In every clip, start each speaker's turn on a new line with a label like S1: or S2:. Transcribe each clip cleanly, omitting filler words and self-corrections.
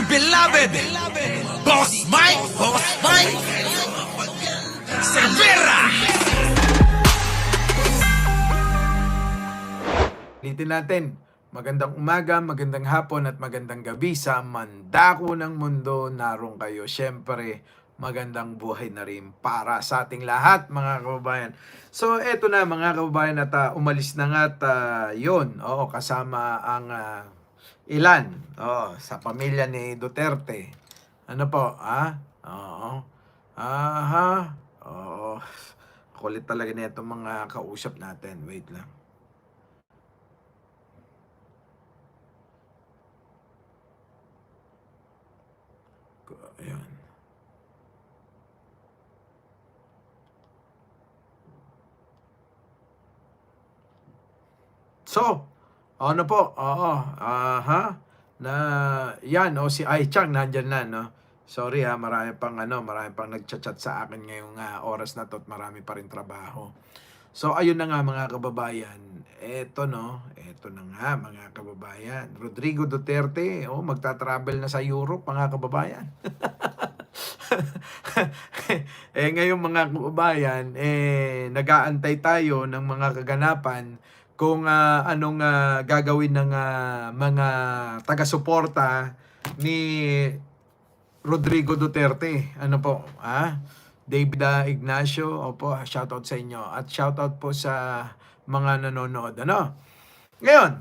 S1: dear beloved, Boss Mike Cervera.
S2: Ulitin natin, magandang umaga, magandang hapon at magandang gabi sa mandako ng mundo. Narong kayo. Siyempre, magandang buhay na rin para sa ating lahat, mga kababayan. So, eto na mga kababayan at umalis na nga at yun, kasama ang ilan sa pamilya ni Duterte. Ano po, ha? Oo. Aha. Oo. Kulit talaga na itong mga kausap natin. Wait lang. Ayan. So, ano po? Oo. Aha. Na yan si Ai Chang nandiyan na, no. Sorry marami pang nagchat-chat sa akin ngayong oras na 'to at marami pa rin trabaho. So ayun na nga mga kababayan. Eto na nga mga kababayan. Rodrigo Duterte, magta-travel na sa Europe mga kababayan. Ngayon mga kababayan, nag-aantay tayo ng mga kaganapan kung anong gagawin ng mga taga-suporta ni Rodrigo Duterte. Ano po? David Ignacio, opo, shoutout sa inyo. At shoutout po sa mga nanonood. Ano? Ngayon,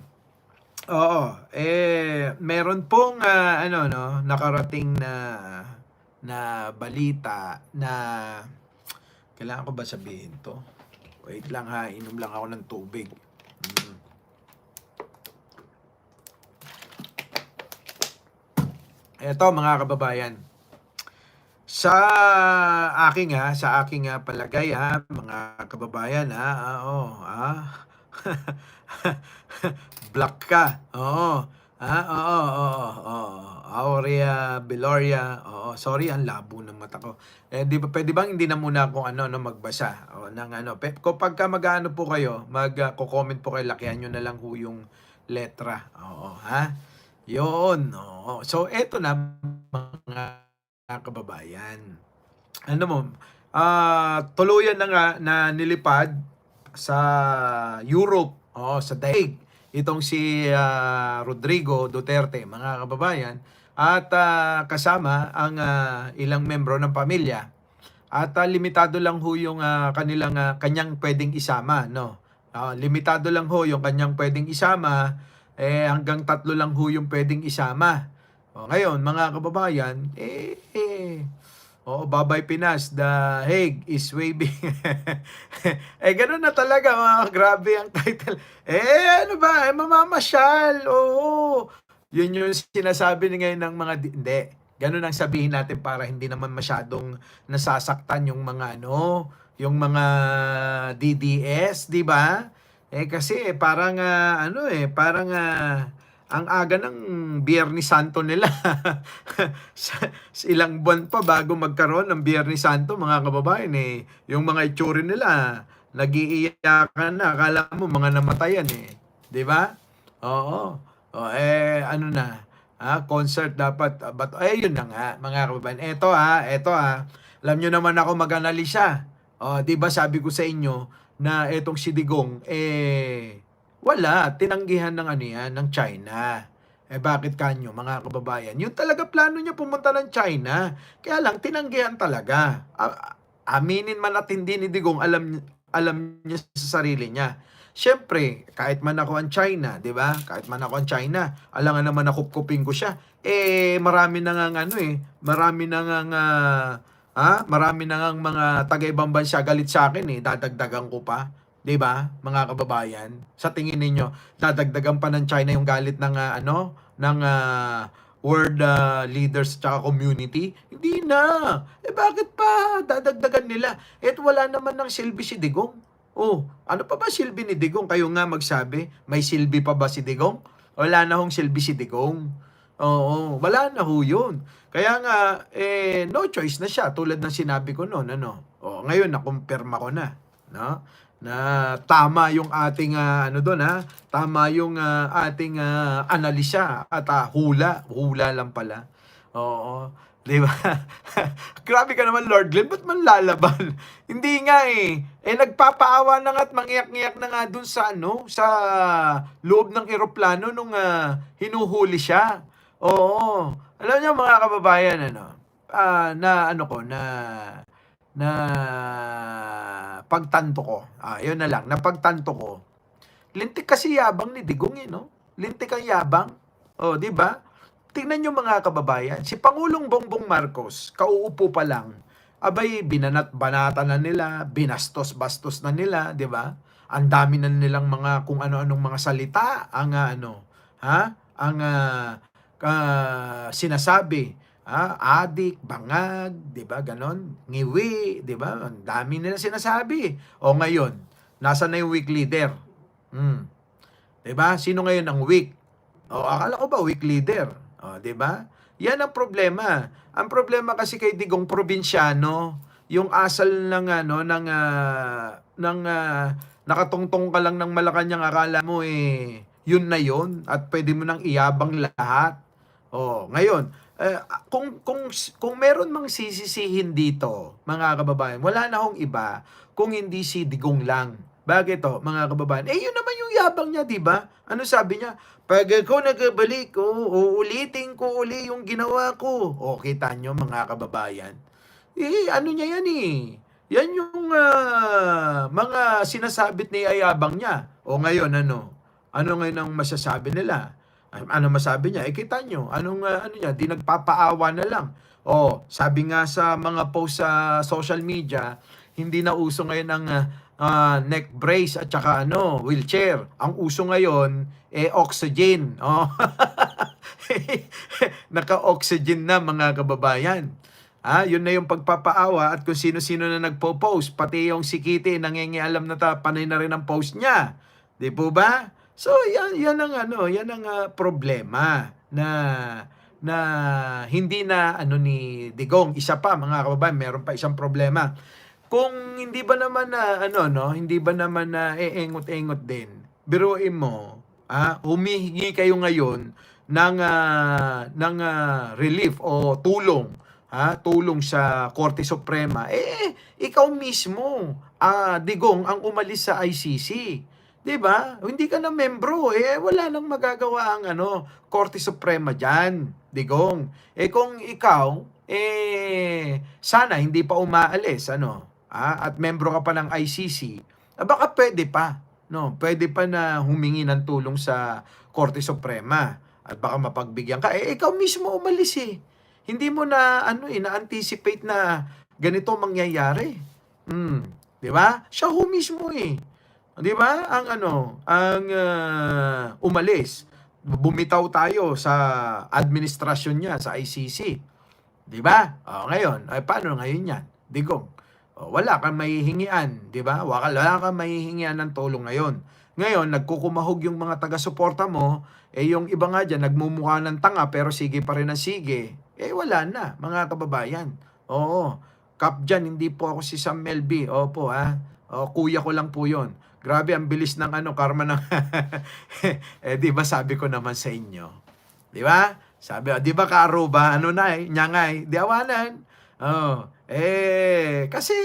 S2: meron pong nakarating na balita na kailangan ko ba sabihin to? Wait lang inom lang ako ng tubig. Eto mga kababayan. Sa aking palagay mga kababayan black ka. Aurea Beloria. Sorry, ang labo ng mata ko. Di ba pwede bang hindi na muna ako magbasa ng kapag mag-aano po kayo, mag-comment po kayo, lakihan niyo na lang ho yung letra. Yun. So eto na mga kababayan. Ano mo, tuluyan na nga na nilipad sa Europe, sa daig, itong si Rodrigo Duterte, mga kababayan, at kasama ang ilang membro ng pamilya. At limitado lang ho yung kanyang pwedeng isama, no. Limitado lang ho yung kanyang pwedeng isama, hanggang 3 lang ho yung pwedeng isama. Ngayon, mga kababayan, Babay Pinas, the Hague is waving. Ganun na talaga, grabe ang title. Ano ba, mamamasyal, oo. Yun yung sinasabi ngayon ng mga, hindi. Ganun ang sabihin natin para hindi naman masyadong nasasaktan yung mga yung mga DDS, di ba? Kasi parang ang aga ng Biyernes Santo nila. Ilang buwan pa bago magkaroon ng Biyernes Santo, mga kababayan yung mga itsura nila, nag-iiyakan na, akala mo mga namatayan 'di ba? Oo. Ano na? Concert dapat but yun na nga mga kababayan. Ito alam niyo naman ako mag-analisa. 'Di ba sabi ko sa inyo na etong si Digong wala, tinanggihan ng ng China. Bakit kanyo mga kababayan? Yung talaga plano niya pumunta ng China. Kaya lang tinanggihan talaga. Aminin man at hindi ni Digong, alam niya sa sarili niya. Siyempre, kahit man ako ang China, 'di ba? Kahit man ako ang China, alangan naman na kupkupin ko siya. Marami na nga marami na nga mga taga-ibang bansa galit sa akin dadagdagan ko pa. 'Di ba, mga kababayan? Sa tingin ninyo, dadagdagan pa ng China yung galit ng world leaders at community? Hindi na. Bakit pa dadagdagan nila? Wala naman ng silbi si Digong. Ano pa ba silbi ni Digong? Kayo nga magsabi, may silbi pa ba si Digong? Wala na hong silbi si Digong. Oo, wala na ho yun. Kaya nga, no choice na siya, tulad ng sinabi ko noon, ngayon, nakumpirma ko na, no? Na tama yung ating tama yung ating analisa at hula lang pala. Oo, 'di ba? Grabe ka naman, Lord Glenn, ba't man lalaban? Hindi nga eh. Eh, nagpapaawa na nga't mangiyak-ngiyak na nga dun sa ano, sa loob ng eroplano nung hinuhuli siya. Oo. Alam niyo mga kababayan, ano, na ano ko, na pagtanto ko, yun na lang, napagtanto ko, lintik kasi yabang ni Digong eh, no? Lintik ang yabang. Oh, 'di ba? Tingnan niyo mga kababayan, si Pangulong Bongbong Marcos, kauupo pa lang, abay binanat-banatan na nila, binastos-bastos na nila, 'di ba? Ang dami na nilang mga kung ano-anong mga salita ang ang sinasabi, adik, bangag, 'di ba? Ganon, ngiwi, 'di ba? Ang dami nila sinasabi. O ngayon, nasaan na yung weak leader? Hmm. 'Di ba? Sino ngayon ang weak? O akala ko ba weak leader? O 'di ba? Yan ang problema. Ang problema kasi kay Digong probinsyano, yung asal ng ano nakatungtong ka lang ng Malacanang, akala mo yun na yun at pwede mo nang iyabang lahat. Oh, ngayon, kung meron mang sisisihin dito, mga kababayan, wala na hong iba kung hindi si Digong lang. Bakit to, mga kababayan? Yun naman yung yabang niya, di ba? Ano sabi niya? Pag ako nagbalik, uulitin ko uli yung ginawa ko. O, kita nyo, mga kababayan. Ano niya yan eh. Yan yung mga sinasabit ni ayabang niya. O ngayon, ano? Ano ngayon ang masasabi nila? Ano masabi niya? Kita nyo, ano niya, di nagpapaawa na lang. O, sabi nga sa mga post sa social media, hindi na uso ngayon ang neck brace at saka wheelchair. Ang uso ngayon, oxygen. Oh. Naka-oxygen na, mga kababayan. Yun na yung pagpapaawa at kung sino-sino na nagpo-post, pati yung si Kitty, nangingialam na panay na rin ang post niya. Di po ba? So, yan ang problema na hindi na ni Digong. Isa pa, mga kababayan, meron pa isang problema. Kung hindi ba naman hindi ba naman eengot-engot din. Biruin mo, humihingi kayo ngayon ng relief o tulong, tulong sa Korte Suprema. Ikaw mismo, Digong, ang umalis sa ICC. 'Di ba? Hindi ka na membro, wala nang magagawa ang Korte Suprema diyan, Digong. Kung ikaw sana hindi pa umaalis at membro ka pa ng ICC, baka pwede pa, no? Pwede pa na humingi ng tulong sa Korte Suprema at baka mapagbigyan ka. Ikaw mismo umalis eh. Hindi mo na na-anticipate na ganito mangyayari. 'Di ba? Siya ho mismo eh. 'Di ba? Ang umalis. Bumitaw tayo sa administrasyon niya sa ICC. 'Di ba? Ngayon, paano ngayon 'yan? Digong. Wala kang mahihingian, 'di ba? Wala kang mahihingian ng tulong ngayon. Ngayon, nagkukumahog yung mga taga-suporta mo, yung iba nga diyan nagmumukha ng tanga pero sige pa rin ang sige. Wala na, mga kababayan. Oo. Kap dyan, hindi po ako si Sam Melby. Opo, kuya ko lang po 'yon. Grabe, ang bilis ng karma ng di ba sabi ko naman sa inyo. Di ba? Sabi, di ba Karuba, nyangay, di awanan. Kasi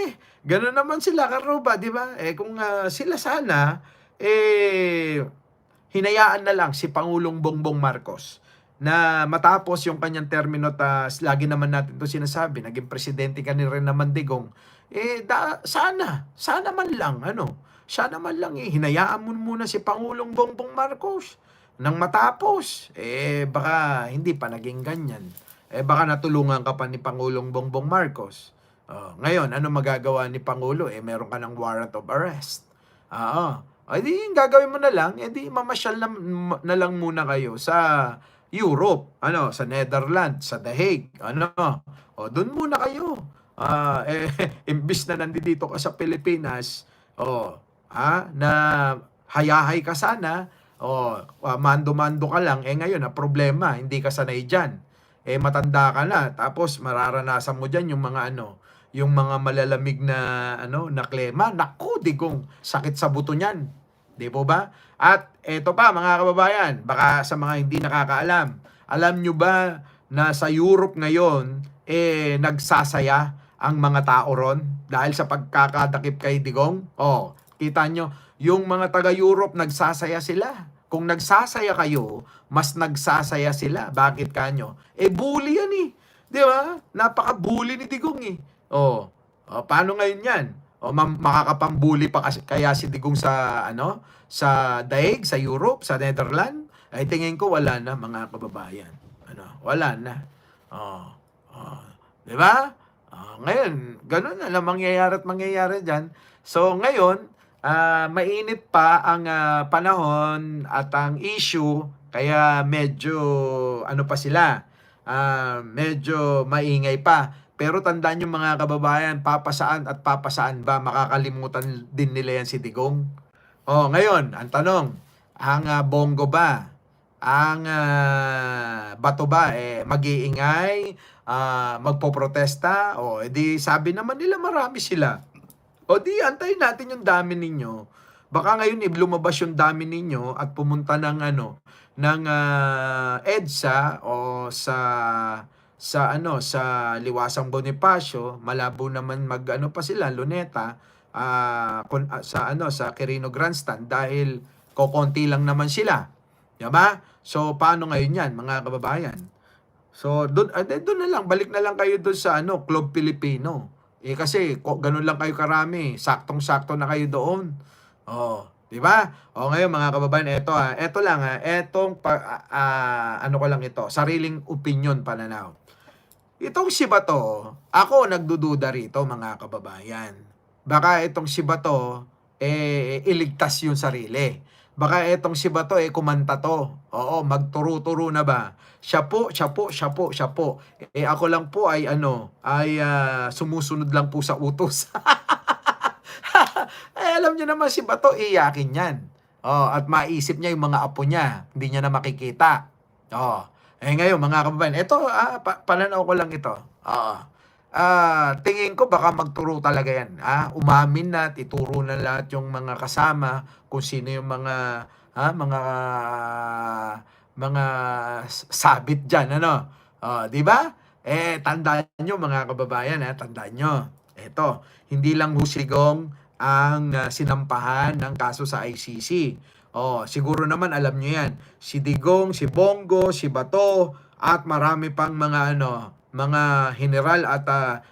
S2: gano'n naman sila Karuba, di ba? Kung sila sana, hinayaan na lang si Pangulong Bongbong Marcos na matapos yung kanyang termino, lagi naman natin ito sinasabi, naging presidente ka rin naman, Digong. Sana man lang, sana man lang hinayaan mo muna si Pangulong Bongbong Marcos nang matapos. Baka hindi pa naging ganyan. Baka natulungan ka pa ni Pangulong Bongbong Marcos. Ngayon, ano magagawa ni Pangulo? Meron ka ng warrant of arrest. Di gagawin mo na lang, di mamasyal na lang muna kayo sa Europe, sa Netherlands, sa The Hague, doon muna kayo. Imbis na nandito ka sa Pilipinas, na hayahay ka sana, mando-mando ka lang, ngayon problema, hindi ka sanay diyan. Matanda ka na, tapos mararanasan mo diyan yung mga yung mga malalamig na na klema. Naku, Digong, sakit sa buto niyan. Di po ba? At eto pa, mga kababayan, baka sa mga hindi nakakaalam, alam nyo ba na sa Europe ngayon, nagsasaya ang mga tao ron dahil sa pagkakadakip kay Digong? Oh, kita nyo, yung mga taga-Europe nagsasaya sila. Kung nagsasaya kayo, mas nagsasaya sila. Bakit kanyo? Bully yan eh. Di ba? Napaka-bully ni Digong eh. Paano ngayon yan? Makakapambuli pa kasi, kaya si Digong sa sa daig, sa Europe, sa Netherlands? Ay tingin ko wala na mga kababayan. Wala na. Oh, 'di ba? Ngayon, ganun na lang mangyayari diyan. So ngayon, mainit pa ang panahon at ang issue kaya medyo pa sila. Medyo maingay pa. Pero tandaan nyo mga kababayan, papasaan at papasaan ba? Makakalimutan din nila yan si Digong. Ngayon, ang tanong, ang Bongo ba? Ang Bato ba? Mag-iingay? Magpoprotesta? Edi sabi naman nila marami sila. Di antayin natin yung dami ninyo. Baka ngayon lumabas yung dami ninyo at pumunta ng ng EDSA o sa Liwasang Bonifacio, malabo naman pa sila Luneta sa Quirino Grandstand dahil kokonti lang naman sila. Diba? So paano ngayon yan mga kababayan? So doon na lang, balik na lang kayo doon sa Club Filipino. Kasi ganun lang kayo karami, saktong-sakto na kayo doon. Di ba? Ngayon mga kababayan, ito lang etong ko lang ito, sariling opinion pananaw. Itong si Bato, ako nagdududa rito mga kababayan. Baka itong si Bato iligtas yung sarili. Baka itong si Bato kumanta to. Magturo-turo na ba? Siya po. Ako lang po ay sumusunod lang po sa utos. Alam niyo naman si Bato, iyakin yan. At maisip niya yung mga apo niya. Hindi niya na makikita. Ngayon mga kababayan, ito, pananaw ko lang ito. Tingin ko baka magturo talaga yan. Umamin na, ituro na lahat yung mga kasama, kung sino yung mga sabit dyan, di ba? Tandaan nyo mga kababayan, tandaan nyo. Ito, hindi lang husigong ang sinampahan ng kaso sa ICC. Siguro naman alam nyo yan. Si Digong, si Bongo, si Bato, at marami pang mga mga general at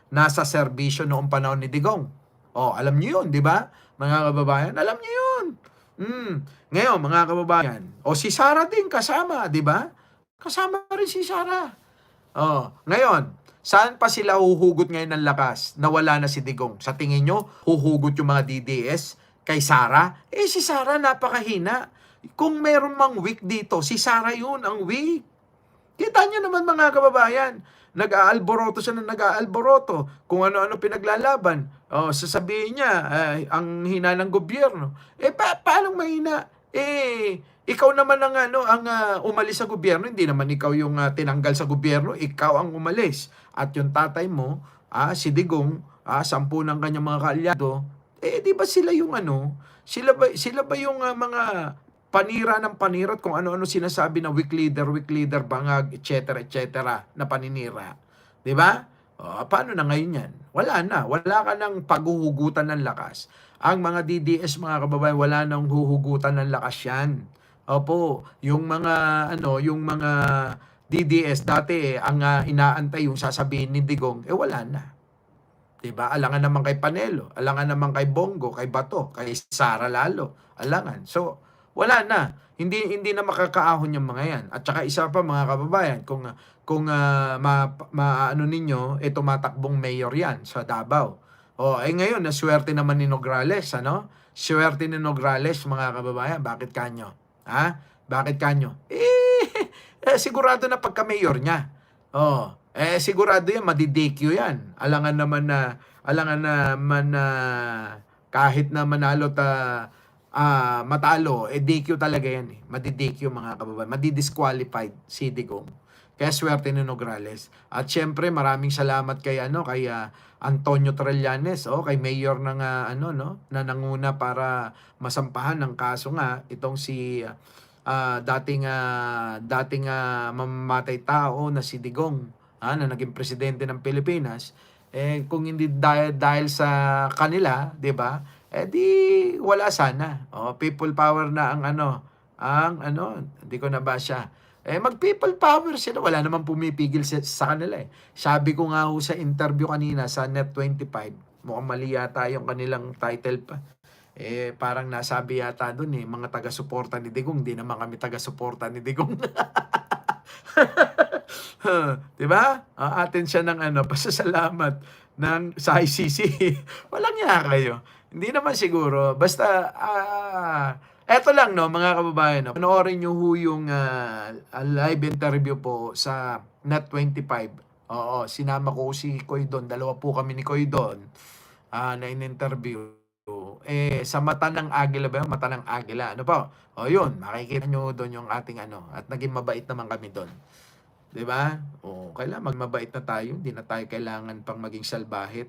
S2: nasa serbisyo noong panahon ni Digong. Alam nyo yun, di ba? Mga kababayan, alam nyo yun. Ngayon, mga kababayan, si Sara din kasama, di ba? Kasama rin si Sara. Ngayon, saan pa sila huhugot ngayon ng lakas na wala na si Digong? Sa tingin nyo, huhugot yung mga DDS kay Sara? Si Sara napakahina. Kung meron mang weak dito, si Sara yun ang weak. Kita nyo naman mga kababayan, nag-aalboroto siya na nag-aalboroto. Kung ano-ano pinaglalaban. Sasabihin niya, ang hina ng gobyerno. Paano mahina? Ikaw naman ang umalis sa gobyerno. Hindi naman ikaw yung tinanggal sa gobyerno. Ikaw ang umalis. At yung tatay mo, si Digong, 10 ng kanyang mga kaalyado, di ba sila yung Sila ba yung mga panira ng panira at kung ano-ano sinasabi na weak leader, bangag, etc., na paninira. Di ba? Paano na ngayon yan? Wala na. Wala ka ng paghuhugutan ng lakas. Ang mga DDS, mga kababayan, wala nang huhugutan ng lakas yan. Yung mga DDS dati ang inaantay yung sasabihin ni Digong, wala na. Diba? Alangan naman kay Panelo, alangan naman kay Bongo, kay Bato, kay Sara lalo. Alangan. So, wala na. Hindi na makakaahon yung mga yan. At saka isa pa mga kababayan, kung ninyo, tumatakbong mayor yan sa Davao. Ngayon, naswerte naman ni Nograles, Swerte ni Nograles, mga kababayan. Bakit kanyo? Bakit kanyo? Sigurado na pagka-mayor niya. Sigurado yan, madidikyo yan. Alangan naman na kahit na manalo matalo, DQ talaga yan. Madidikyo mga kababayan. Madidisqualified si Digong. Kaya swerte ni Nograles. At syempre, maraming salamat kay Antonio Trillanes, kay mayor ng na nanguna para masampahan ng kaso nga itong si mamamatay tao na si Digong, na naging presidente ng Pilipinas, kung hindi dahil sa kanila, 'di ba? Di wala sana. People power na hindi ko nabasa. Mag people power sila, wala namang pumipigil sa kanila eh. Sabi ko nga ho sa interview kanina sa Net25, mukhang mali yata yung kanilang title pa. Parang nasabi yata doon mga taga-suporta ni Digong, hindi naman kami taga-suporta ni Digong. 'Di ba? Atin siya ng pasasalamat sa ICC. Walang niya kayo. Hindi naman siguro. Basta eto lang mga kababayan, panoorin niyo ho yung live interview po sa Net25. Oo, sinama ko si Koy doon. Dalawa po kami ni Koy doon na in-interview. Sa mata ng agila ba yun? Mata ng agila. Ano po? Yun. Makikita nyo doon yung ating At naging mabait naman kami doon. 'Di ba? Kailangan mabait na tayo. Hindi na tayo kailangan pang maging salbahe.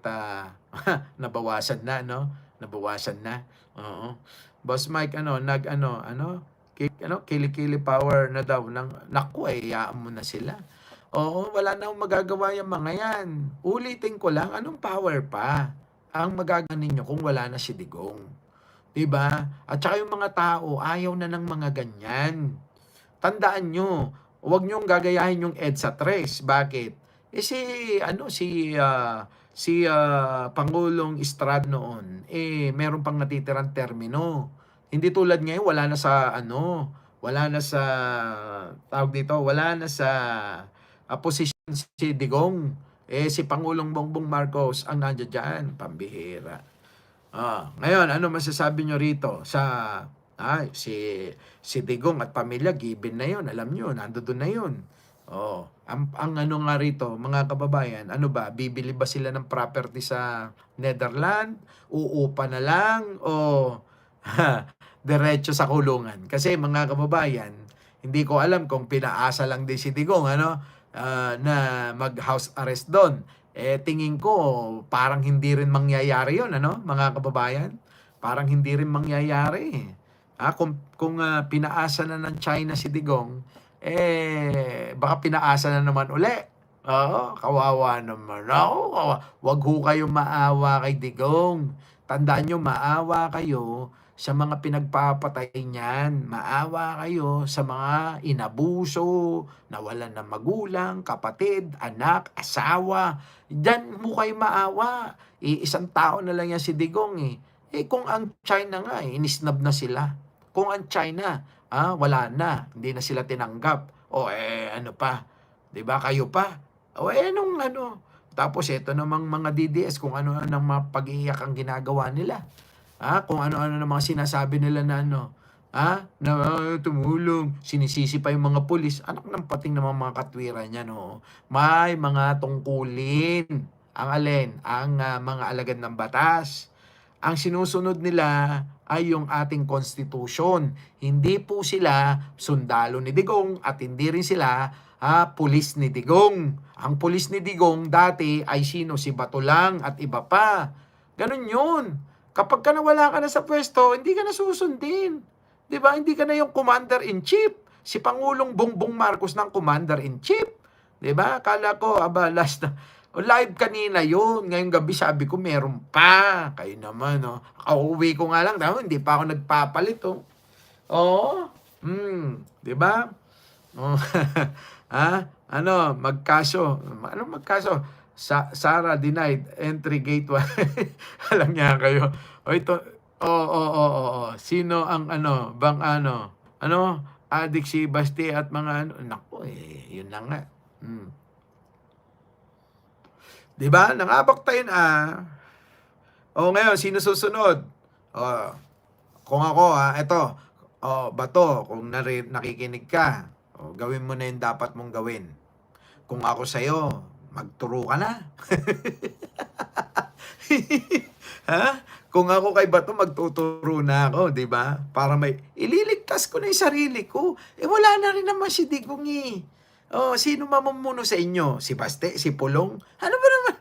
S2: Nabawasan na, no? Nabawasan na. Oo. Boss Mike, kili-kili power na daw. Naku, iyaan mo na sila. Wala na akong magagawa yung mga yan. Ulitin ko lang, anong power pa ang magagawa ninyo kung wala na si Digong? 'Di ba? At saka yung mga tao, ayaw na ng mga ganyan. Tandaan nyo, huwag nyong gagayahin yung EDSA Tres. Bakit? Si Pangulong Estrada noon, meron pang natitirang termino. Hindi tulad ngayon, wala na sa posisyon si Digong. Si Pangulong Bongbong Marcos ang nandiyan dyan, pambihira. Ngayon, ano masasabi nyo rito si Digong at pamilya, given na yun, alam nyo, nandoon na yun. Ang nga rito, mga kababayan, bibili ba sila ng property sa Netherlands? Uupa na lang? Diretso sa kulungan? Kasi mga kababayan, hindi ko alam kung pinaasa lang din si Digong, na mag-house arrest doon. Tingin ko, parang hindi rin mangyayari yun, mga kababayan? Parang hindi rin mangyayari. Kung pinaasa na ng China si Digong, baka pinaasa na naman uli. Kawawa naman. Wag ho kayong maawa kay Digong. Tandaan nyo, maawa kayo sa mga pinagpapatay niyan. Maawa kayo sa mga inabuso, nawalan ng magulang, kapatid, anak, asawa. Diyan mo kayo maawa. Isang tao na lang yan si Digong kung ang China nga inisnab na sila. Kung ang China, wala na, hindi na sila tinanggap. Ano pa? 'Di ba kayo pa? Tapos ito namang mga DDS kung ano ang mga pag-iiyak ang ginagawa nila. Kung ano-ano na mga sinasabi nila na na tumulong, sinisisi pa yung mga pulis. Anak ng pating naman mga katwiran niya, no. May mga tungkulin. Ang alin? Ang mga alagad ng batas. Ang sinusunod nila ay yung ating konstitusyon. Hindi po sila sundalo ni Digong at hindi rin sila pulis ni Digong. Ang pulis ni Digong dati ay sino? Si Bato lang at iba pa. Ganun yun. Kapag ka nawala ka na sa pwesto, hindi ka na susundin. 'Di ba? Hindi ka na yung commander-in-chief. Si Pangulong Bongbong Marcos ng commander-in-chief. 'Di ba? Akala ko, last na. Live kanina yun. Ngayong gabi sabi ko, meron pa. Kayo naman, Kauwi ko nga lang. Hindi pa ako nagpapalit, Di ba? Magkaso. Anong magkaso? Sara denied entry gate 1. Alam niya kayo. Sino ang adik si Basti at mga Naku, yun na nga. 'Di ba? Nangabak tayo na. Ngayon, sino susunod? Kung ako, eto. Bato, kung nakikinig ka, gawin mo na yung dapat mong gawin. Kung ako sa'yo, magturo ka na. Kung ako kay Bato, magtuturo na ako, 'di ba? Para ililigtas ko na yung sarili ko. Wala na rin naman si Digong sino mamumuno sa inyo? Si Baste? Si Pulong? Ano ba naman?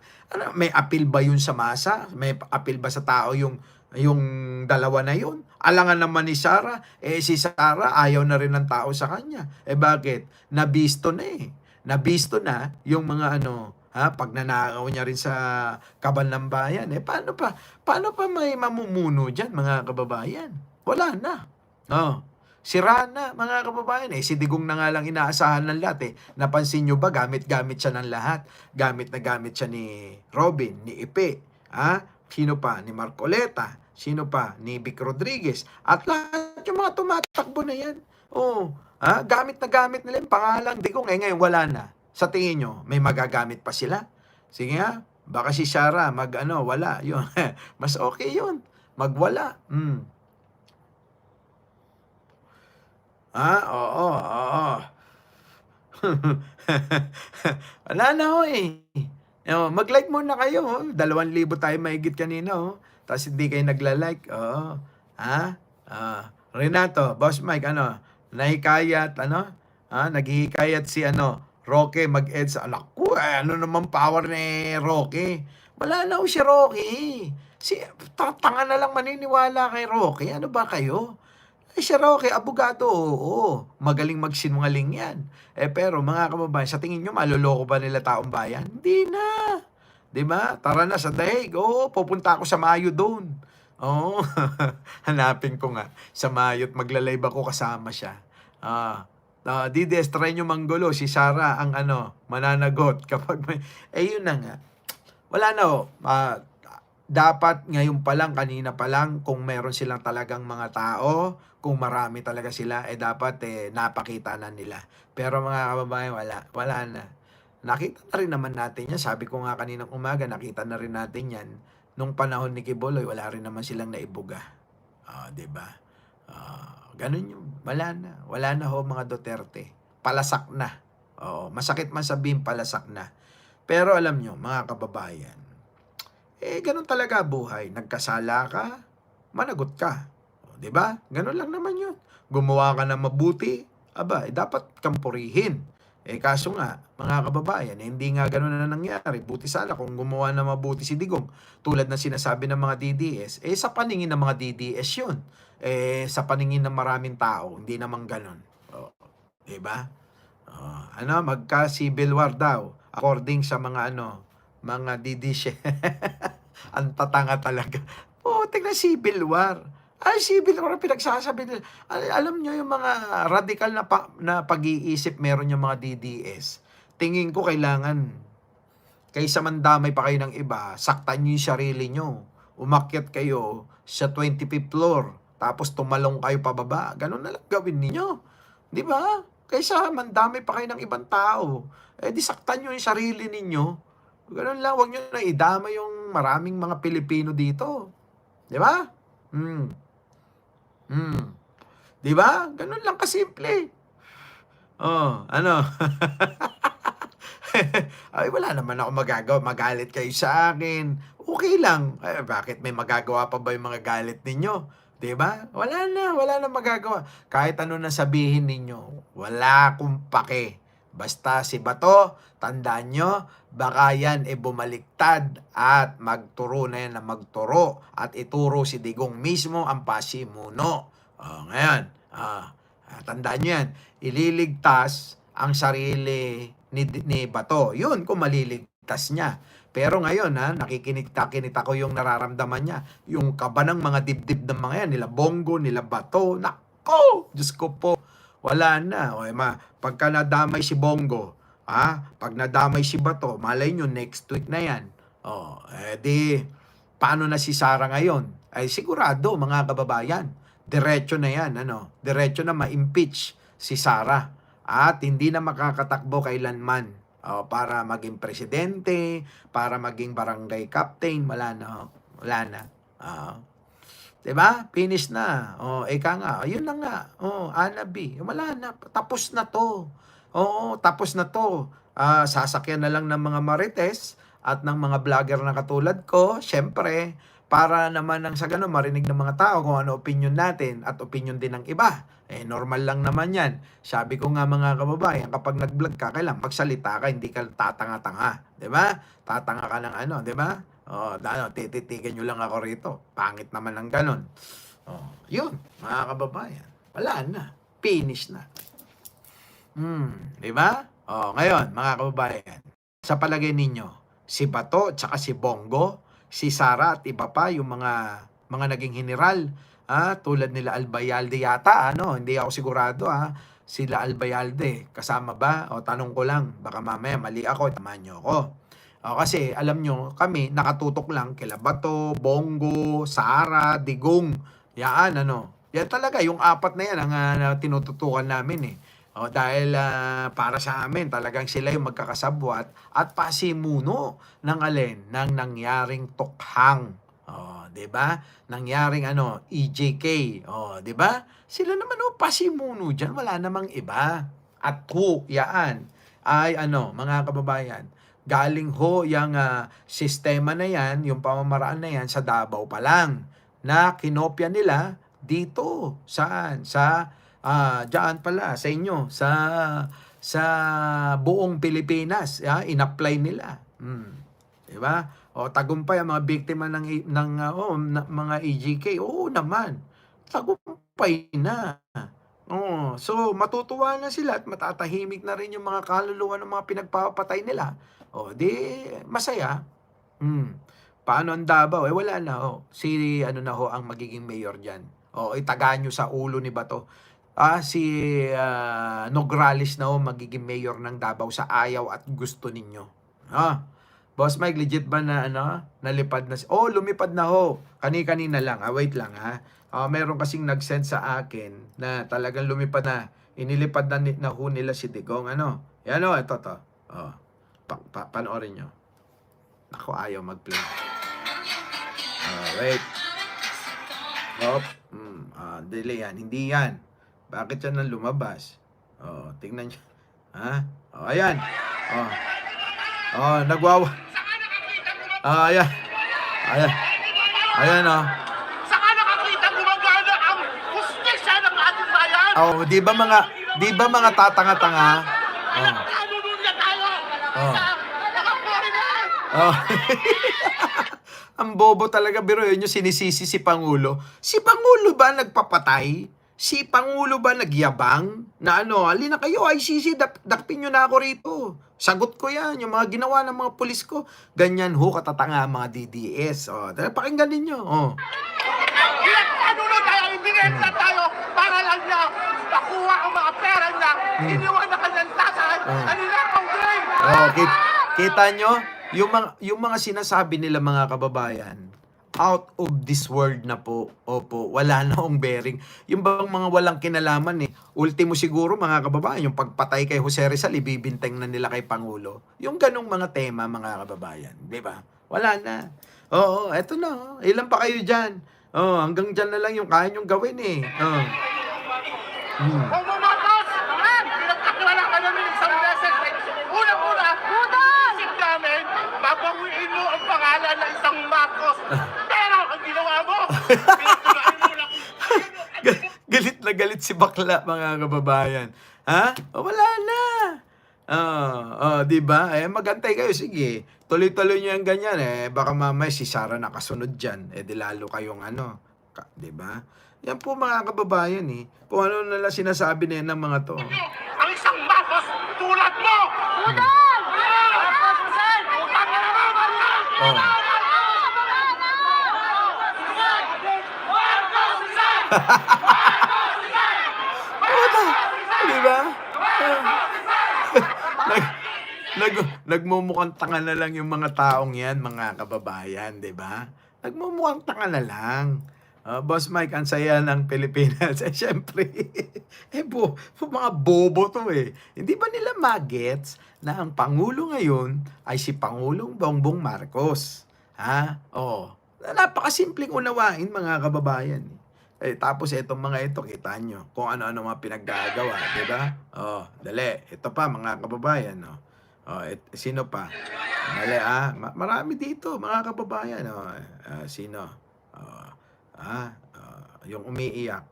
S2: May appeal ba yun sa masa? May appeal ba sa tao yung yung dalawa na yun. Alangan naman ni Sarah, si Sarah ayaw na rin ng tao sa kanya. Bakit? Nabisto na eh. Nabisto na yung mga pagnanakaw niya rin sa kaban ng bayan. Paano pa may mamumuno dyan, mga kababayan? Wala na. Oh. Sira na, mga kababayan. Si Digong na nga lang inaasahan ng lahat eh. Napansin nyo ba, gamit-gamit siya ng lahat. Gamit na gamit siya ni Robin, ni Ipe. Sino pa? Ni Marcoleta. Sino pa? Ni Vic Rodriguez. At lahat yung mga tumatakbo na yan. Gamit na gamit nila yung pangalang Digong. Ngayon wala na. Sa tingin nyo, may magagamit pa sila? Sige nga, baka si Sarah wala. Yun. Mas okay yun. Magwala. Oo. Wala na ho eh. Mag-like muna kayo. 2,000 tayo mahigit kanina. Tapos hindi kayo nagla-like. Oo. Renato, Boss Mike, nahikayat, naghihikayat si Roque mag-ed sa anak ko. Ano naman power ni Roque? Wala na ho si Roque. Tanga na lang maniniwala kay Roque. Ano ba kayo? Si Roque, abogado, oo. Magaling magsinungaling yan. Pero mga kababayan, sa tingin nyo, maluloko ba nila taong bayan? Hindi na. Diba? Tara na sa daig. Oo, pupunta ako sa Mayo doon. Oo. Hanapin ko nga sa Mayo at magla-live ako kasama siya. DDS, try nyo manggulo. Si Sarah ang mananagot kapag may... yun na nga. Wala na ho. Dapat ngayon pa lang, kanina pa lang, kung meron silang talagang mga tao, kung marami talaga sila, dapat napakita na nila. Pero mga kababayan, wala na. Nakita na rin naman natin yan. Sabi ko nga kaninang umaga, nakita na rin natin yan. Nung panahon ni Kibuloy, wala rin naman silang naibuga. Diba? Ganun yung, wala na. Wala na ho mga Duterte. Palasak na. Masakit man sabihin, palasak na. Pero alam nyo, mga kababayan, ganun talaga buhay. Nagkasala ka, managot ka. Diba? Ganun lang naman yun. Gumawa ka na mabuti, dapat kang purihin. Kaso nga, mga kababayan, hindi nga ganun na nangyari. Buti sana kung gumawa na mabuti si Digong. Tulad na sinasabi ng mga DDS, sa paningin ng mga DDS yun. Sa paningin ng maraming tao, hindi naman ganun. Diba? Magka-civil war daw. According sa mga mga DDS. Ang tatanga talaga. Tingnan civil war. Civil war ang pinagsasabi nila. Alam nyo yung mga radical na pag-iisip meron yung mga DDS. Tingin ko kailangan, kaysa mandamay pa kayo ng iba, saktan nyo yung sarili nyo. Umakyat kayo sa 25th floor, tapos tumalong kayo pababa. Ganun na lang gawin ninyo. Di ba? Kaysa mandamay pa kayo ng ibang tao. Di saktan nyo yung sarili ninyo. Ganun lang, huwag nyo na idama yung maraming mga Pilipino dito. Di ba? Di ba? Ganun lang kasimple. Wala naman ako magagawa. Magalit kayo sa akin. Okay lang. Bakit may magagawa pa ba yung mga galit ninyo? Diba? Wala na magagawa. Kahit ano na sabihin ninyo, wala akong pake. Basta si Bato, tandaan nyo, baka yan bumaliktad at magturo na yan na magturo at ituro si Digong mismo ang pasimuno. Ngayon, tandaan nyo yan, ililigtas ang sarili ni Bato. Yun kung maliligtas niya. Pero ngayon, nakikinita ko yung nararamdaman niya. Yung kaba ng mga dibdib ng mga yan, nila Bongo, nila Bato. Nako! Diyos ko po. Wala na. Pagka nadamay si Bongo, pag nadamay si Bato, malay nyo, next week na yan. Paano na si Sara ngayon? Sigurado, mga kababayan. Diretso na yan, diretso na ma-impeach si Sara. At hindi na makakatakbo kailanman. Para maging presidente, para maging barangay captain, wala na. Diba? Finish na. Ika nga. Yun na nga. Anabi. Wala na. Tapos na to. Tapos na to. Sasakyan na lang ng mga marites at ng mga vlogger na katulad ko. Siyempre, para naman sa ganun, marinig ng mga tao kung ano opinion natin at opinion din ng iba. Normal lang naman yan. Sabi ko nga mga kababayan, kapag nag-vlog ka, kailangan magsalita ka, hindi ka tatanga-tanga. Diba? Tatanga ka ng diba? Oh, tititigan nyo lang ako rito. Pangit naman ng ganon. Oh, yun, mga kababayan. Wala na. Finish na. Di ba? Oh, ngayon, mga kababayan, sa palagay ninyo, si Bato at si Bongo, si Sara at iba pa, yung mga naging general, tulad nila Albayalde yata, hindi ako sigurado, sila Albayalde, kasama ba? O tanong ko lang, baka mamaya mali ako, tamahan nyo ako. O, kasi alam nyo, kami nakatutok lang kila Bato, Bongo, Sara, Digong, yan yan talaga, yung apat na yan ang tinututukan namin eh. O, dahil para sa amin, talagang sila yung magkakasabwat at pasimuno ng alin, ng nangyaring tukhang. O, 'di ba? Nangyaring EJK. O, 'di ba? Sila naman pasimuno diyan, wala namang iba. At yaan ay mga kababayan, galing ho yung sistema na yan, yung pamamaraan na yan sa Davao pa lang na kinopya nila dito. Saan? Diyan pala sa inyo sa buong Pilipinas, in-apply nila. 'Di ba? O tagumpay ang mga biktima mga EJK. Oo naman. Tagumpay na. Oh, so matutuwa na sila at matatahimik na rin yung mga kaluluwa ng mga pinagpapatay nila. O di masaya. Paano ang Davao? Wala na Si na ho ang magiging mayor diyan. O itagaan nyo sa ulo ni Bato. Si Nograles na ho magiging mayor ng Davao sa ayaw at gusto ninyo. Boss Mike, legit ba na nalipad na lumipad na ho. Kani-kanina lang. Wait lang meron kasing nag-send sa akin na talagang lumipad na. Inilipad na ho nila si Digong. Yan ito to. Panoorin nyo. Ako, ayaw mag-play. Wait. Delay yan. Hindi yan. Bakit yan nang lumabas? Tingnan nyo. Ayan. Nagwawa. Ayan. Ayan.
S1: Saka nakakita gumagana ang hustisya ng ating bayan.
S2: Di ba mga tatanga-tanga?
S1: Nanununya tayo sa mga foreigner.
S2: Ang bobo talaga, biro yun yung sinisisi si Pangulo. Si Pangulo ba nagpapatay? Si Pangulo ba nagyabang? Na alina kayo, ICC, dakpin nyo na ako rito. Sagot ko yan, yung mga ginawa ng mga pulis ko. Ganyan ho, katatanga mga DDS. Pakinggan ninyo.
S1: Ano tayo, ibinenta tayo para lang niya makuha ang mga pera niya. Iniwan na kanyang tasan, aninakaw din.
S2: Kita nyo? Yung mga sinasabi nila mga kababayan, out of this world na po. Opo, wala na akong bearing. Yung bang mga walang kinalaman ultimo siguro mga kababayan, yung pagpatay kay Jose Rizal, ibibinteng na nila kay Pangulo. Yung ganong mga tema mga kababayan, di ba? Wala na. Eto na. Ilan pa kayo dyan? Hanggang dyan na lang yung kaya nyong gawin
S1: Kung Marcos, pinagkakilala ka namin isang beses. Unang-una, isip namin, babawiin mo ang pangalan ng isang Marcos. Pero ang ginawa mo, pinagtulaan mo lang.
S2: Galit na galit si bakla mga kababayan. Wala na. Di ba? Magantay kayo, sige. Tuloy-tuloy niyo yung ganyan baka mamaya si Sara nakasunod diyan. Di lalo kayong di ba? Yan po mga kababayan kung ano nila sinasabi ng mga to.
S1: Ang isang Marcos tulad mo! Udang! Utang na naman!
S2: Di ba? Nagmumukhang tanga na lang yung mga taong yan, mga kababayan, di ba? Nagmumukhang tanga na lang. Boss Mike, ang saya ng Pilipinas. Siyempre, mga bobo to Hindi ba nila magets na ang Pangulo ngayon ay si Pangulong Bongbong Marcos? Napakasimpleng unawain, mga kababayan. Tapos itong mga ito, kita nyo kung ano-ano mga pinaggagawa, di ba? Dali. Ito pa, mga kababayan, sino pa? Dali, marami dito, mga kababayan. Sino? Yung umiiyak.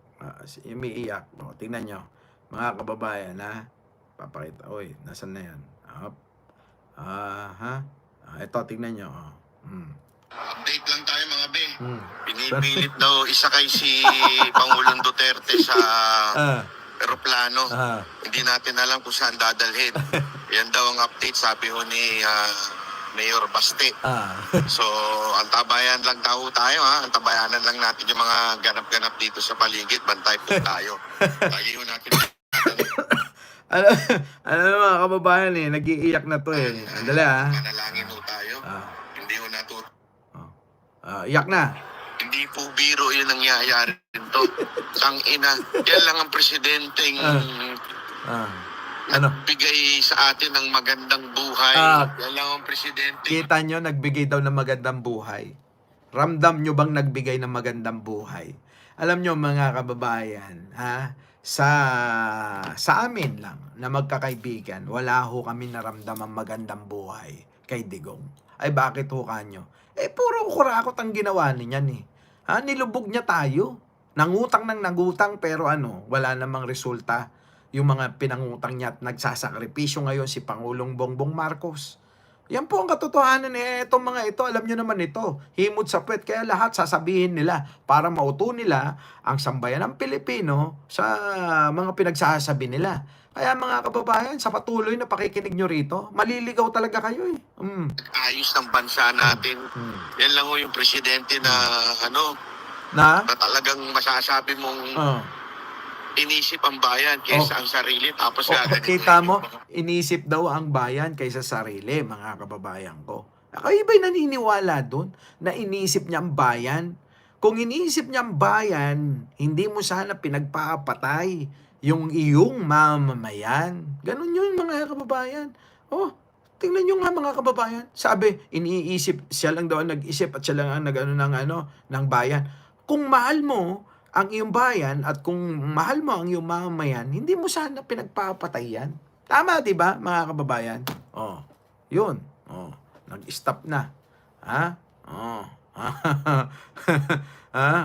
S2: Tingnan nyo, mga kababayan, papakita. Nasan na yan? Ito, tingnan nyo.
S3: Pinipilit daw isakay si Pangulong Duterte sa
S2: Ah,
S3: eroplano.
S2: ah,
S3: Hindi natin alam kung saan dadalhin. Yan daw ang update, sabi ho ni Mayor Baste.
S2: ah.
S3: So, antabayan lang daw tayo ha. Antabayanan lang natin yung mga ganap-ganap dito sa paligid. Bantay po tayo. Lagi ho natin.
S2: Alam, alam mo mga kababayan nag-iiyak na to Andali
S3: Manalangin ho tayo.
S2: Ah,
S3: Hindi ho natuto.
S2: iyak na.
S3: Hindi po biro yun ang nangyayari dito. Ang ina, yan lang ang presidenteng
S2: Ah, ano?
S3: nagbigay sa atin ng magandang buhay.
S2: Ah.
S3: Yan lang ang presidente.
S2: Kita nyo, nagbigay daw ng magandang buhay. Ramdam nyo bang nagbigay ng magandang buhay? Alam nyo mga kababayan, sa amin lang na magkakaibigan, wala ho kami naramdamang magandang buhay kay Digong. Ay bakit ho kanyo? Puro kurakot ang ginawa niyan nilubog niya tayo. Nangutang ng nangutang pero wala namang resulta. Yung mga pinangutang niya at nagsasakripisyo ngayon si Pangulong Bongbong Marcos. Yan po ang katotohanan itong mga ito. Alam nyo naman ito. Himod sa puwet. Kaya lahat sasabihin nila para mauto nila ang sambayan ng Pilipino sa mga pinagsasabi nila. Kaya mga kababayan, sa patuloy na pakikinig nyo rito, maliligaw talaga kayo
S3: Ayos ng bansa natin. Yan lang ho yung presidente na
S2: Na?
S3: na talagang masasabi mong inisip ang bayan kaysa ang sarili. Tapos
S2: Kita mo, inisip daw ang bayan kaysa sarili, mga kababayan ko. Kayo ba'y naniniwala doon na inisip niya ang bayan? Kung inisip niya ang bayan, hindi mo sana pinagpapatay yung iyong mamamayan. Ganun yun, mga kababayan. Tingnan nyo nga mga kababayan. Sabi, iniisip, siya lang daw ang nag-isip at siya lang ang ng bayan. Kung mahal mo ang iyong bayan at kung mahal mo ang iyong mamamayan, hindi mo sana pinagpapatay yan. Tama, di ba, mga kababayan? Yun. Nag-stop na.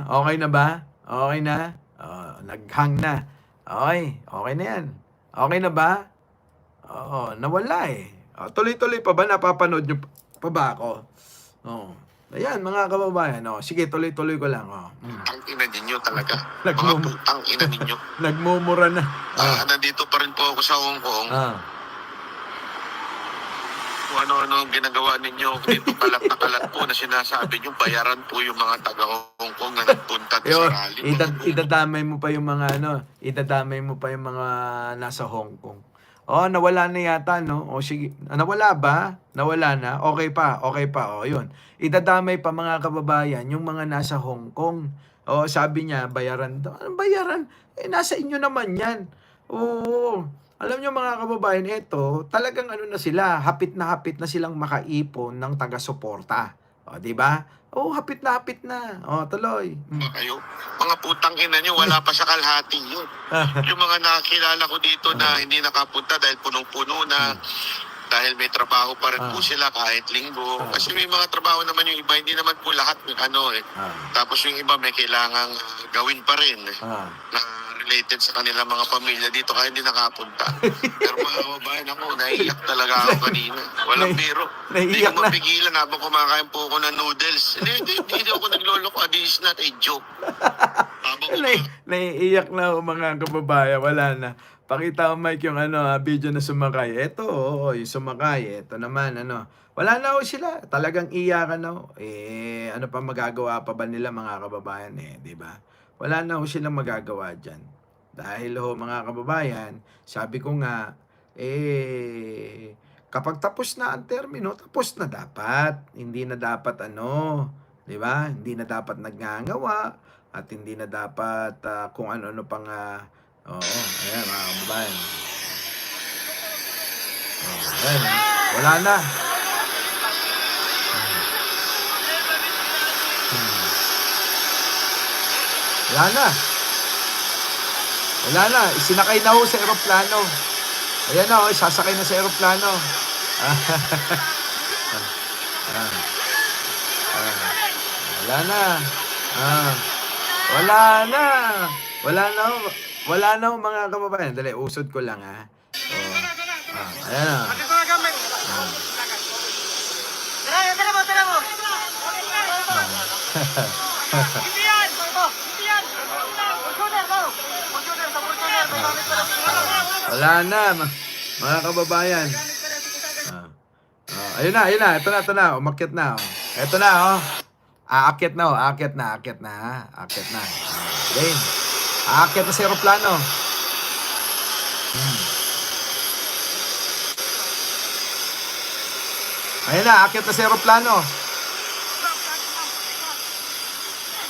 S2: Okay na ba? Okay na? Nag-hang na. Okay na yan. Okay na ba? Nawala tuloy-tuloy pa ba? Napapanood nyo pa ba ako? Ayan, mga kababayan. Sige, tuloy-tuloy ko lang.
S3: Ang ina ninyo talaga. Mga putang ina ninyo.
S2: Nagmumura na.
S3: Nandito pa rin po ako sa Hong Kong. Kung ano-ano ang ginagawa ninyo. Dito kalat na kalat po na sinasabi nyo. Bayaran po yung mga taga Hong Kong na nagpunta sa rally.
S2: Idadamay mo pa yung mga idadamay mo pa yung mga nasa Hong Kong. Nawala na yata, no? Sige. Nawala ba? Nawala na? Okay pa. Yun. Idadamay pa mga kababayan yung mga nasa Hong Kong. Sabi niya, bayaran daw. Anong bayaran? Nasa inyo naman yan. Alam niyo mga kababayan, talagang na sila, hapit na silang makaipon ng taga-suporta. Di ba? Hapit na. Tuloy.
S3: Kayo, mga putang ina nyo, wala pa sa kalahati yun. Yung mga nakakilala ko dito na hindi nakapunta dahil punong-puno na, dahil may trabaho pa rin po sila kahit linggo. Kasi may mga trabaho naman yung iba, hindi naman po lahat Tapos yung iba may kailangang gawin pa rin na related sa kanilang mga pamilya dito kaya hindi nakapunta. Pero mga kababayan ako, naiiyak talaga ako kanina. Walang biro. Hindi ko mapigilan habang kumakain po ako ng noodles. Hindi ako nagloloko. This is not a joke.
S2: Naiiyak na mga kababayan. Wala na. Pakita mo Mike yung video na sumakay. Yung sumakay. Ito naman Wala na sila. Talagang iyakan ano pa magagawa pa ba nila mga kababayan di ba? Wala na silang magagawa diyan. Dahil mga kababayan, sabi ko nga kapag tapos na ang termino, tapos na dapat. Hindi na dapat di ba? Hindi na dapat nagngangawa at hindi na dapat kung ano-ano pang ayan mga kababayan. Ayan, wala na. Wala na. Isinakay na sa eroplano. Ayan sasakay na sa eroplano. Wala na. Wala na mga kababayan. Dali, usod ko lang ayan
S4: Tara mo.
S2: Wala na, mga kababayan. Ayun na, ayun na. Ito na. Umakyat na. Oh. Ito na, oh. Aakyat na, oh. Aakyat na. Aakyat na. Game. Aakyat na si aeroplano. Ayun na, aakyat na si aeroplano.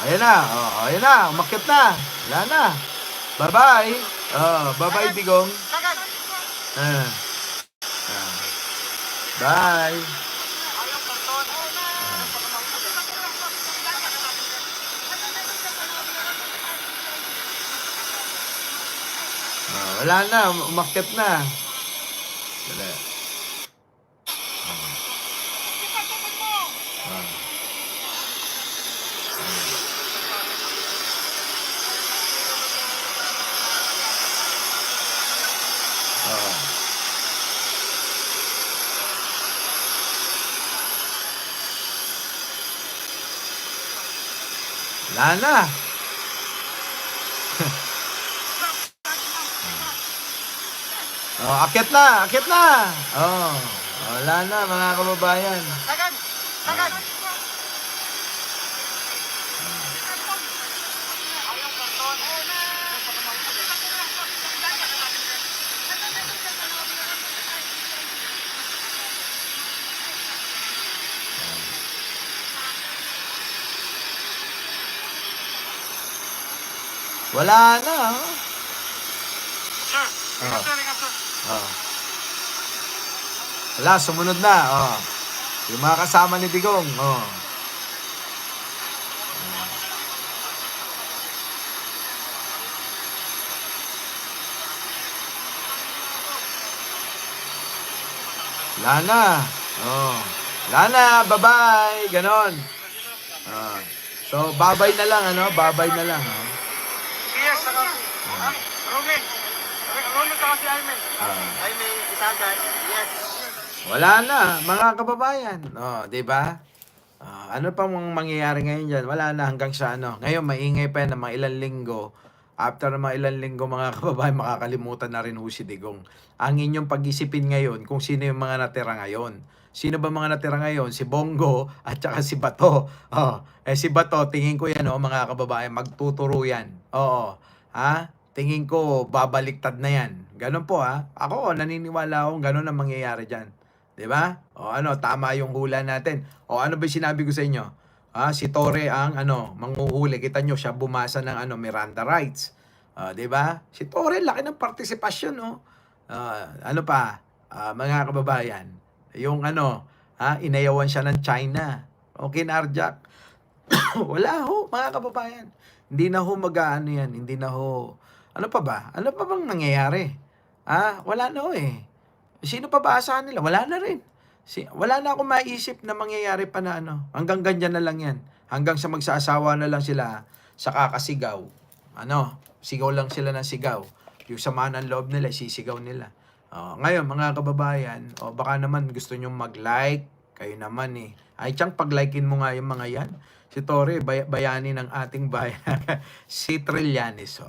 S2: Ayun na, oh, ayun na. Umakyat na. Wala na. Bye-bye. Oh, bye-bye, Digong. Bye. Wala na, umakyat na. Wala. Wala na. Akyat na. Wala na, mga kababayan. Wala na. Wala, sumunod na. Yung mga kasama ni Digong. Wala na. Wala na, bye-bye. Ganon. So, babay na lang, ano? Babay na lang.
S1: Yes, saka. Romy. Romy ka si Aimee. Aimee, isagan. Yes.
S2: Wala na, mga kababayan. Di ba? Ano pa mong mangyayari ngayon dyan? Wala na hanggang sa ano. Ngayon, maingay pa yan ng mga ilang linggo. After ng mga ilang linggo, mga kababayan, makakalimutan na rin ho si Digong. Ang inyong pag-isipin ngayon kung sino yung mga natira ngayon. Sino ba mga natira ngayon? Si Bongo at saka si Bato. Si Bato, tingin ko yan, mga kababayan, magtuturo yan. Tingin ko, babaliktad na yan. Ganon po, Ako, naniniwala akong ganon ang mangyayari dyan. Diba? Tama yung hula natin. Ano ba yung sinabi ko sa inyo? Si Torre ang, manghuhuli. Kita nyo, siya bumasa ng, Miranda rights. Diba? Si Torre, laki ng partisipasyon, mga kababayan. Yung inayawan siya ng China. Kinarjak. Wala ho, mga kababayan. Hindi na ho mag-aano yan. Hindi na ho. Ano pa ba? Ano pa bang nangyayari? Wala na ho eh. Sino pa ba asahan nila? Wala na rin. Wala na akong maisip na mangyayari pa na Hanggang ganyan na lang yan. Hanggang sa magsasawa na lang sila sa kakasigaw. Sigaw lang sila ng sigaw. Yung sama ng loob nila, sisigaw nila. Ngayon, mga kababayan, baka naman gusto nyo mag-like. Kayo naman eh. Ay, tiyang pag-likein mo nga yung mga yan. Si Torre, bayani ng ating bayan. Si Trillanes.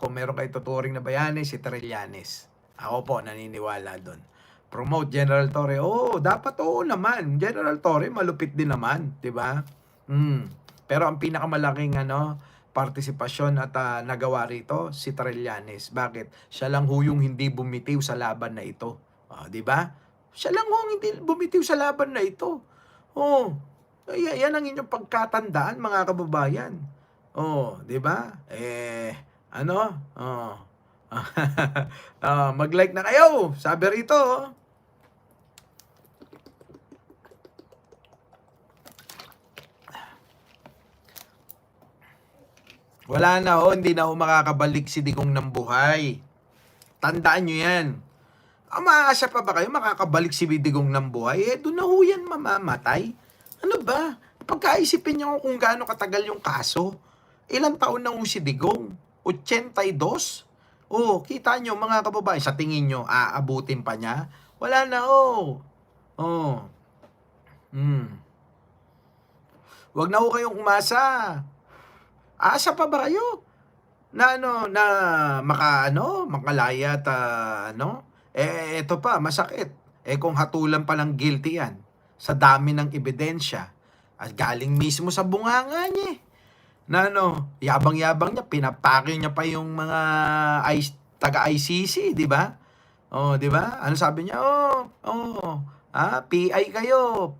S2: Kung meron kayo tuturing na bayani, si Trillanes. Ako po, naniniwala doon. Promote General Torre. Dapat naman. General Torre, malupit din naman. Diba? Pero ang pinakamalaking partisipasyon at nagawa rito, si Trillanes. Bakit? Siya lang ho yung hindi bumitiw sa laban na ito. Diba? Siya lang ho yung hindi bumitiw sa laban na ito. Yan ang inyong pagkatandaan, mga kababayan. Diba? Mag-like na kayo. Sabi rito. Wala na hindi na makakabalik si Digong ng buhay. Tandaan nyo yan. Maasa pa ba kayo makakabalik si Digong ng buhay? Doon na ho yan mamamatay. Ano ba? Pagkaisipin nyo kung gaano katagal yung kaso. Ilang taon na ho si Digong? 82? Kita nyo mga kababayan, sa tingin nyo, aabutin pa niya? Wala na Wag na ho kayong umasa. Asa pa ba kayo? na ano, na makalaya at ito pa, masakit. Kung hatulan pa ng guilty yan, sa dami ng ebidensya, at galing mismo sa bunganga niya, na yabang-yabang niya, pinapake niya pa yung mga taga-ICC, di ba? Oh, di ba? Ano sabi niya? PI kayo,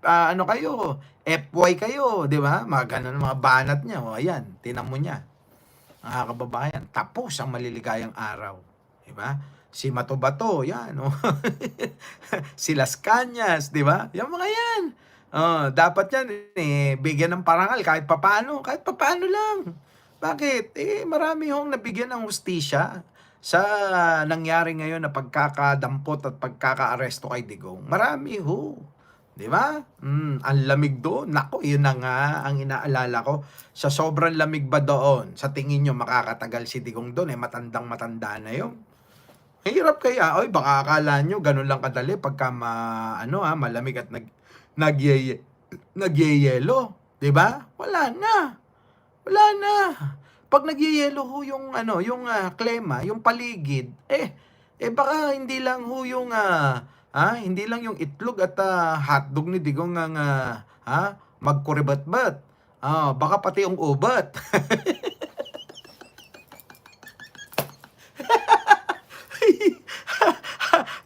S2: ano kayo, FY kayo, di ba? Mga ganun, mga banat niya. O, ayan, tinan mo niya. Mga kababayan, tapos ang maliligayang araw. Di ba? Si Mato-Bato, yan. Si Las Cañas, di ba? Yung mga yan. Dapat yan, bigyan ng parangal kahit papaano lang. Bakit? Marami hong nabigyan ng hustisya sa nangyari ngayon na pagkakadampot at pagkakaaresto kay Digong. Marami ho. Di ba? Ang lamig doon. Nako, yun na nga ang inaalala ko. Sa sobrang lamig ba doon, sa tingin nyo makakatagal si Digong doon? Matandang-matanda na yun. Hirap kaya. Oy, baka akala nyo ganun lang kadali pagka malamig at nagyeyelo. Di ba? Wala na. Pag nagyeyelo ho yung klema, yung paligid, baka hindi lang ho yung hindi lang yung itlog at hotdog ni Digong ang magkuribat-bat. Baka pati yung ubat.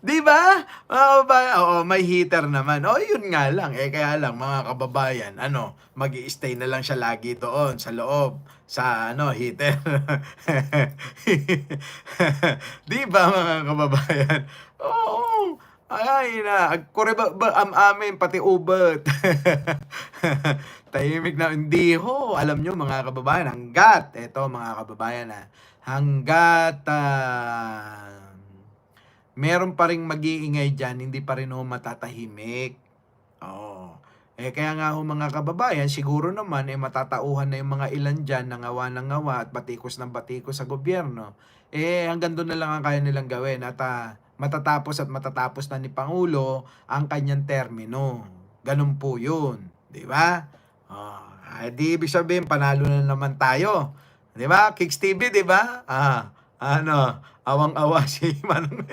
S2: Di ba? Oo, may heater naman. Yun nga lang. Kaya lang, mga kababayan, magi-stay na lang siya lagi doon, sa loob, sa heater. Di ba, mga kababayan? Oo. Ay amin, pati ubat. Tahimik na. Hindi ho. Alam nyo, mga kababayan, hanggat meron pa ring mag-iingay dyan, hindi pa rin ho matatahimik. Oo. Kaya nga ho, mga kababayan, siguro naman matatauhan na yung mga ilan dyan ng ngawa at batikos ng batikos sa gobyerno. Hanggang doon na lang ang kaya nilang gawin at matatapos na ni Pangulo ang kanyang termino. Ganun po yun. Di ba? Di ibig sabihin, panalo na naman tayo. Di ba? Kicks TV, di ba? Awang-awa si Manong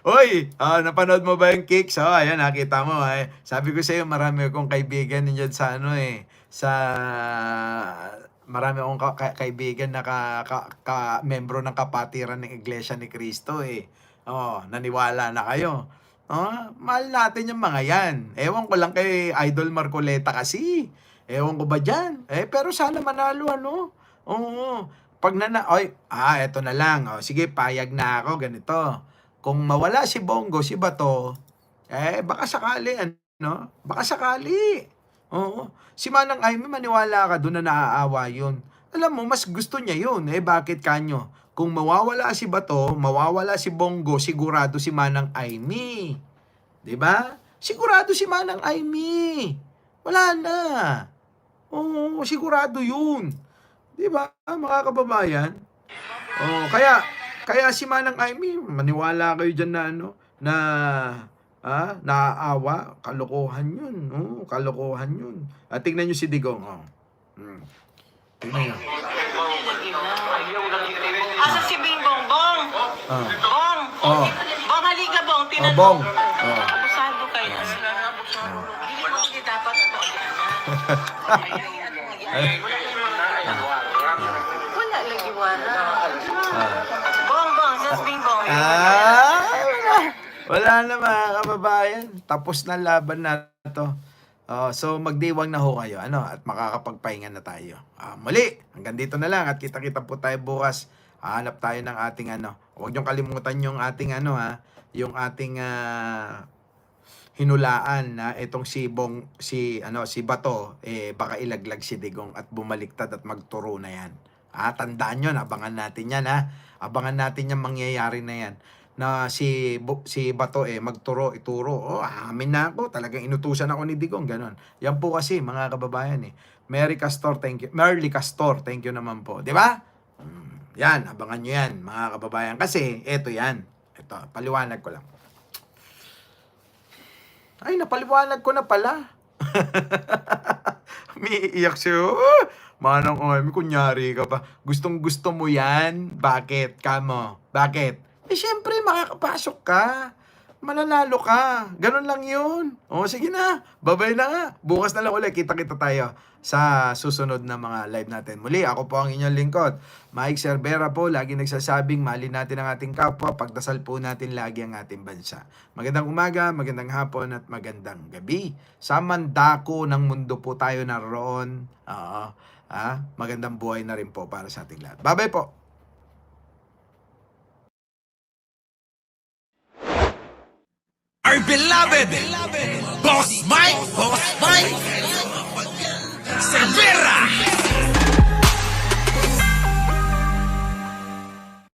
S2: Hoy, napanood mo ba yung Kicks? Ayan, nakita mo. Sabi ko sa iyo, marami akong kaibigan diyan sa marami akong kaibigan na membro ng kapatiran ng Iglesia ni Cristo naniwala na kayo. Mahal natin yung mga yan. Ewan ko lang kay Idol Marcoleta kasi. Ewan ko ba dyan? Pero sana manalo, Oo. Pag eto na lang. Sige, payag na ako, ganito. Kung mawala si Bongo, si Bato, baka sakali, Baka sakali. Oo. Si Manang Aimee, maniwala ka doon na naaawa yun. Alam mo, mas gusto niya yun. Bakit kanyo? Kung mawawala si Bato, mawawala si Bongo, sigurado si Manang Aimee. Diba? Sigurado si Manang Aimee. Wala na. Oo, sigurado yun. Diba, mga kababayan? Kaya si Manang Aimee, maniwala kayo dyan na naaawa, kalokohan yun. Kalokohan yun. Tingnan nyo si Digong. Tingnan nyo.
S4: Asa si Bing Bongbong? Bong! Bong, halika Bong, tinanong.
S2: Bong.
S4: Abusado kayo. Hindi dapat ito. Wala lagi wala. Bong, sus Bing Bong.
S2: Wala na, mga kababayan. Tapos na laban na to. So magdiwang na ho kayo at makakapagpahinga na tayo. Muli, hanggang dito na lang at kita-kita po tayo bukas. Hanap tayo ng ating Huwag niyong kalimutan yung ating yung ating hinulaan na itong si Bato baka ilaglag si Digong at bumaliktad at magturo na yan. Tandaan nyo, abangan natin yan Abangan natin yung mangyayari na yan. Na si Bato magturo, ituro. Amin na ako. Talagang inutusan ako ni Digong. Ganon. Yan po kasi, mga kababayan Merly Castor, thank you naman po. Di ba? Yan, abangan nyo yan, mga kababayan. Kasi, eto yan. Ito, paliwanag ko lang. Ay, napaliwanag ko na pala. Umiiyak siya. Manong OM, kunyari ka pa. Gustong gusto mo yan? Bakit? Kamo? Bakit? Eh, syempre, makakapasok ka. Mananalo ka. Ganun lang yun. O, sige na. Babay na nga. Bukas na lang ulit. Kita-kita tayo sa susunod na mga live natin. Muli, ako po ang inyong lingkod. Mike Cervera po, lagi nagsasabing, mahalin natin ang ating kapwa, pagdasal po natin lagi ang ating bansa. Magandang umaga, magandang hapon, at magandang gabi. Sa mandako ng mundo po tayo naroon. Magandang buhay na rin po para sa ating lahat. Bye-bye po.
S5: Our beloved Boss Mike Cervera.